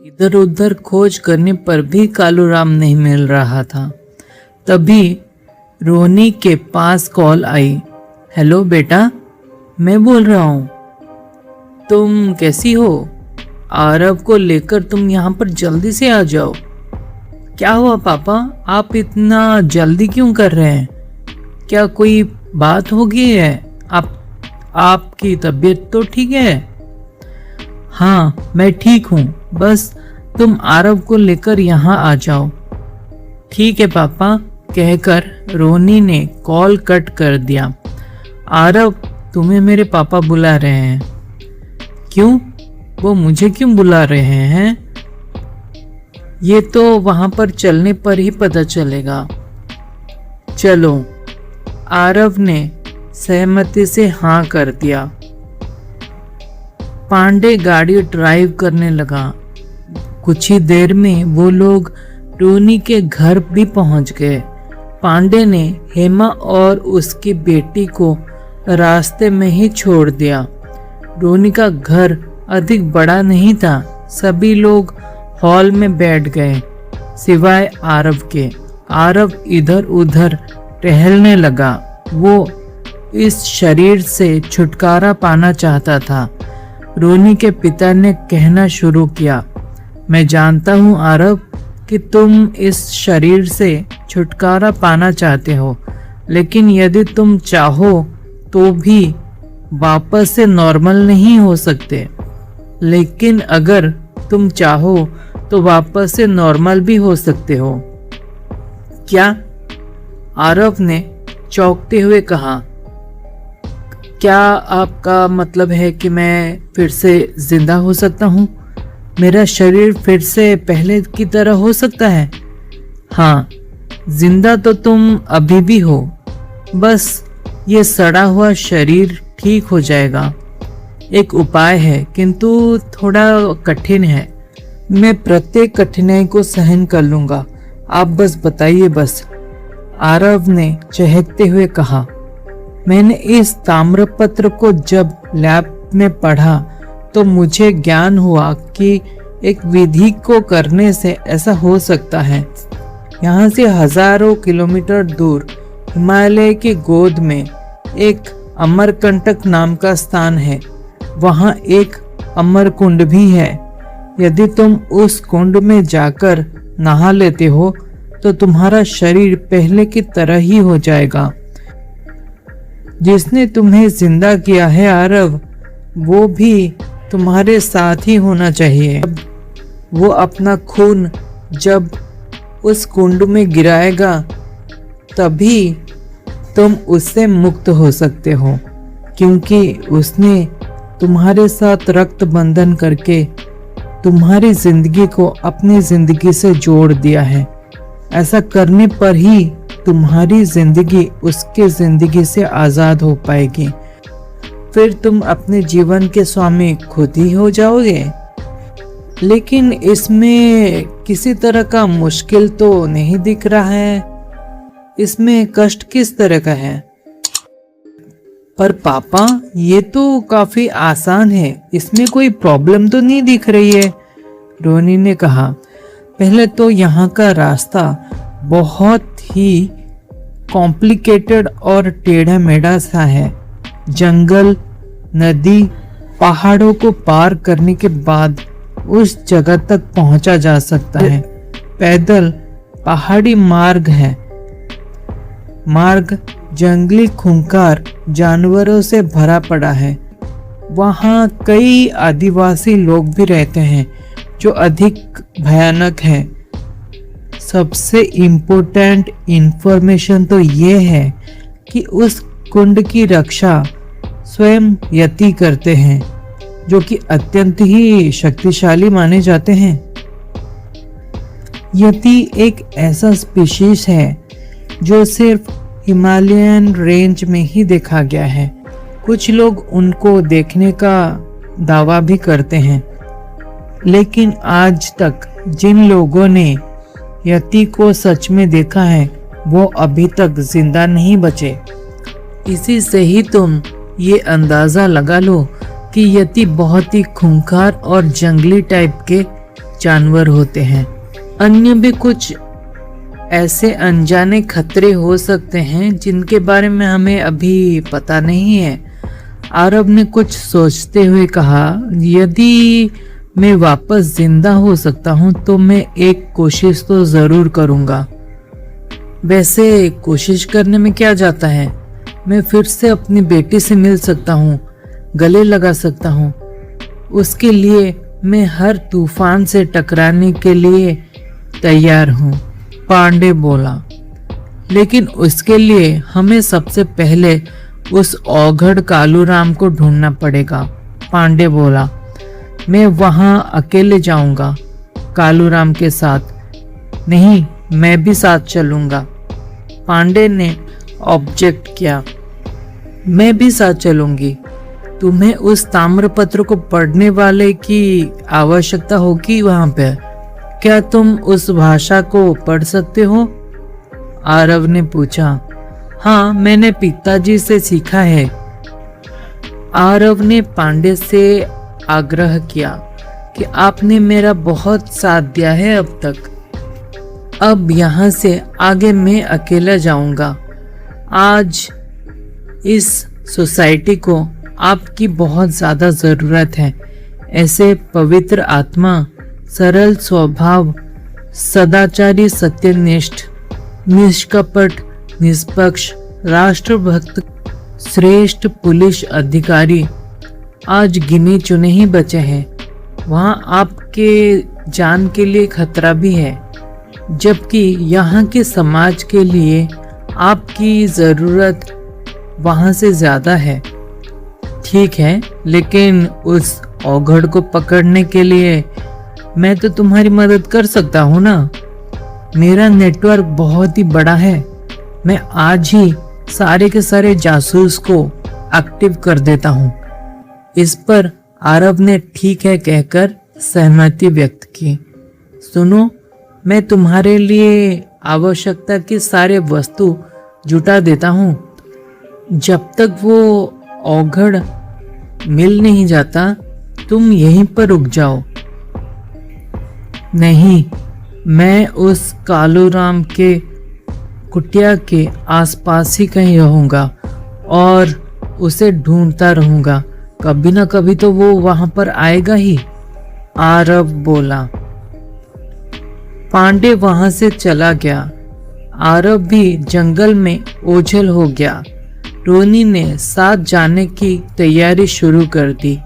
इधर उधर खोज करने पर भी कालूराम नहीं मिल रहा था। तभी रोनी के पास कॉल आई। हेलो बेटा, मैं बोल रहा हूँ। तुम कैसी हो? आरव को लेकर तुम यहाँ पर जल्दी से आ जाओ। क्या हुआ पापा, आप इतना जल्दी क्यों कर रहे हैं? क्या कोई बात हो गई है? आपकी तबीयत तो ठीक है? हाँ, मैं ठीक हूँ, बस तुम आरव को लेकर यहाँ आ जाओ। ठीक है पापा, कहकर रोनी ने कॉल कट कर दिया। आरव, तुम्हें मेरे पापा बुला रहे हैं। क्यों? वो मुझे क्यों बुला रहे हैं? ये तो वहां पर चलने पर ही पता चलेगा। चलो। आरव ने सहमति से हाँ कर दिया। पांडे गाड़ी ड्राइव करने लगा। कुछ ही देर में वो लोग रोनी के घर भी पहुंच गए। पांडे ने हेमा और उसकी बेटी को रास्ते में ही छोड़ दिया। रोनी का घर अधिक बड़ा नहीं था। सभी लोग हॉल में बैठ गए सिवाय आरव के। आरव इधर उधर टहलने लगा। वो इस शरीर से छुटकारा पाना चाहता था। रोनी के पिता ने कहना शुरू किया, मैं जानता हूँ आरव कि तुम इस शरीर से छुटकारा पाना चाहते हो, लेकिन यदि तुम चाहो तो भी वापस से नॉर्मल नहीं हो सकते। लेकिन अगर तुम चाहो तो वापस से नॉर्मल भी हो सकते हो। क्या? आरव ने चौंकते हुए कहा। क्या आपका मतलब है कि मैं फिर से जिंदा हो सकता हूँ? मेरा शरीर फिर से पहले की तरह हो सकता है? हाँ, जिंदा तो तुम अभी भी हो, बस ये सड़ा हुआ शरीर ठीक हो जाएगा। एक उपाय है, किंतु थोड़ा कठिन है। मैं प्रत्येक कठिनाई को सहन कर लूंगा, आप बस बताइए बस। आरव ने चहकते हुए कहा। मैंने इस ताम्रपत्र को जब लैब में पढ़ा तो मुझे ज्ञान हुआ कि एक विधि को करने से ऐसा हो सकता है। यहाँ से हजारों किलोमीटर दूर हिमालय की गोद में एक अमरकंटक नाम का स्थान है। वहाँ एक अमर कुंड भी है। यदि तुम उस कुंड में जाकर नहा लेते हो तो तुम्हारा शरीर पहले की तरह ही हो जाएगा। जिसने तुम्हें जिंदा किया है आरव, वो भी तुम्हारे साथ ही होना चाहिए। वो अपना खून जब उस कुंड में गिराएगा तभी तुम उससे मुक्त हो सकते हो, क्योंकि उसने तुम्हारे साथ रक्त बंधन करके तुम्हारी जिंदगी को अपनी जिंदगी से जोड़ दिया है। ऐसा करने पर ही तुम्हारी जिंदगी उसके जिंदगी से आजाद हो पाएगी। फिर तुम अपने जीवन के स्वामी खुद ही हो जाओगे। लेकिन इसमें किसी तरह का मुश्किल तो नहीं दिख रहा है। इसमें कष्ट किस तरह का है? पर पापा, ये तो काफी आसान है, इसमें कोई प्रॉब्लम तो नहीं दिख रही है, रोनी ने कहा। पहले तो यहाँ का रास्ता बहुत ही कॉम्प्लिकेटेड और टेढ़ा मेढ़ा सा है। जंगल, नदी, पहाड़ों को पार करने के बाद उस जगह तक पहुंचा जा सकता है। पैदल पहाड़ी मार्ग है। मार्ग जंगली खूंखार जानवरों से भरा पड़ा है। वहाँ कई आदिवासी लोग भी रहते हैं जो अधिक भयानक है। सबसे इम्पोर्टेंट इंफॉर्मेशन तो ये है कि उस कुंड की रक्षा स्वयं यति करते हैं, जो कि अत्यंत ही शक्तिशाली माने जाते हैं। यति एक ऐसा स्पीशीज है जो सिर्फ हिमालयन रेंज में ही देखा गया है। कुछ लोग उनको देखने का दावा भी करते हैं, लेकिन आज तक जिन लोगों ने यति को सच में देखा है वो अभी तक जिंदा नहीं बचे। इसी से ही तुम ये अंदाजा लगा लो कि यति बहुत ही खूंखार और जंगली टाइप के जानवर होते हैं। अन्य भी कुछ ऐसे अनजाने खतरे हो सकते हैं जिनके बारे में हमें अभी पता नहीं है। आरव ने कुछ सोचते हुए कहा, यदि मैं वापस जिंदा हो सकता हूं तो मैं एक कोशिश तो जरूर करूंगा। वैसे कोशिश करने में क्या जाता है, मैं फिर से अपनी बेटी से मिल सकता हूँ, गले लगा सकता हूँ। उसके लिए मैं हर तूफान से टकराने के लिए तैयार हूँ, पांडे बोला। लेकिन उसके लिए हमें सबसे पहले उस औघड़ कालूराम को ढूंढना पड़ेगा, पांडे बोला। मैं वहां अकेले जाऊंगा, कालूराम के साथ नहीं, मैं भी साथ चलूंगा, पांडे ने ऑब्जेक्ट किया। मैं भी साथ चलूंगी। तुम्हें उस ताम्रपत्र को पढ़ने वाले की आवश्यकता होगी वहां पे। क्या तुम उस भाषा को पढ़ सकते हो? आरव ने पूछा। हाँ, मैंने पिताजी से सीखा है। आरव ने पांडे से आग्रह किया कि आपने मेरा बहुत साथ दिया है अब तक। अब यहाँ से आगे मैं अकेला जाऊंगा। आज इस सोसाइटी को आपकी बहुत ज्यादा जरूरत है। ऐसे पवित्र आत्मा, सरल स्वभाव, सदाचारी, सत्यनिष्ठ, निष्कपट, निष्पक्ष, राष्ट्रभक्त, श्रेष्ठ पुलिस अधिकारी आज गिने चुने ही बचे हैं। वहाँ आपके जान के लिए खतरा भी है, जबकि यहाँ के समाज के लिए आपकी जरूरत वहाँ से ज्यादा है। ठीक है, लेकिन उस औघड़ को पकड़ने के लिए मैं तो तुम्हारी मदद कर सकता हूँ ना। मेरा नेटवर्क बहुत ही बड़ा है। मैं आज ही सारे के सारे जासूस को एक्टिव कर देता हूँ। इस पर आरव ने ठीक है कहकर सहमति व्यक्त की। सुनो, मैं तुम्हारे लिए आवश्यकता की सारे वस्तु जुटा देता हूँ। जब तक वो औघड़ मिल नहीं जाता, तुम यहीं पर रुक जाओ। नहीं, मैं उस कालूराम के कुटिया के आसपास ही कहीं रहूंगा और उसे ढूंढता रहूंगा। कभी ना कभी तो वो वहां पर आएगा ही, आरव बोला। पांडे वहां से चला गया। आरव भी जंगल में ओझल हो गया। टोनी ने साथ जाने की तैयारी शुरू कर दी।